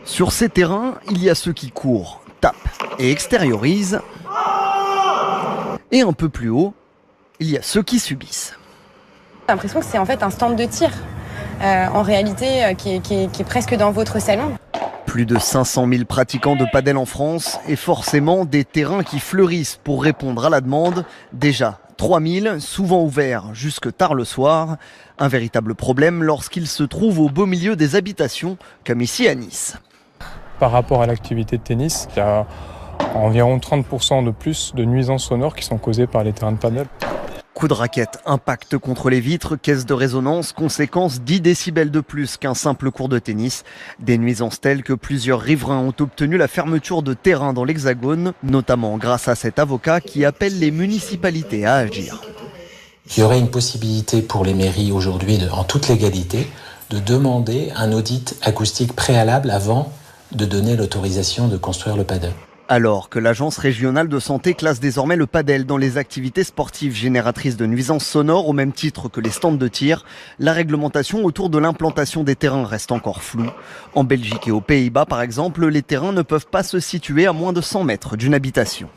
Sur ces terrains, il y a ceux qui courent, tapent et extériorisent. Et un peu plus haut, il y a ceux qui subissent. J'ai l'impression que c'est en fait un stand de tir, en réalité, qui est presque dans votre salon. Plus de 500 000 pratiquants de padel en France et forcément des terrains qui fleurissent pour répondre à la demande. Déjà 3 000, souvent ouverts jusque tard le soir. Un véritable problème lorsqu'ils se trouvent au beau milieu des habitations, comme ici à Nice. Par rapport à l'activité de tennis, il y a environ 30% de plus de nuisances sonores qui sont causées par les terrains de padel. Coup de raquette, impact contre les vitres, caisse de résonance, conséquence 10 décibels de plus qu'un simple court de tennis. Des nuisances telles que plusieurs riverains ont obtenu la fermeture de terrains dans l'Hexagone, notamment grâce à cet avocat qui appelle les municipalités à agir. Il y aurait une possibilité pour les mairies aujourd'hui, en toute légalité, de demander un audit acoustique préalable avant de donner l'autorisation de construire le padel. Alors que l'Agence régionale de santé classe désormais le padel dans les activités sportives génératrices de nuisances sonores au même titre que les stands de tir, la réglementation autour de l'implantation des terrains reste encore floue. En Belgique et aux Pays-Bas par exemple, les terrains ne peuvent pas se situer à moins de 100 mètres d'une habitation.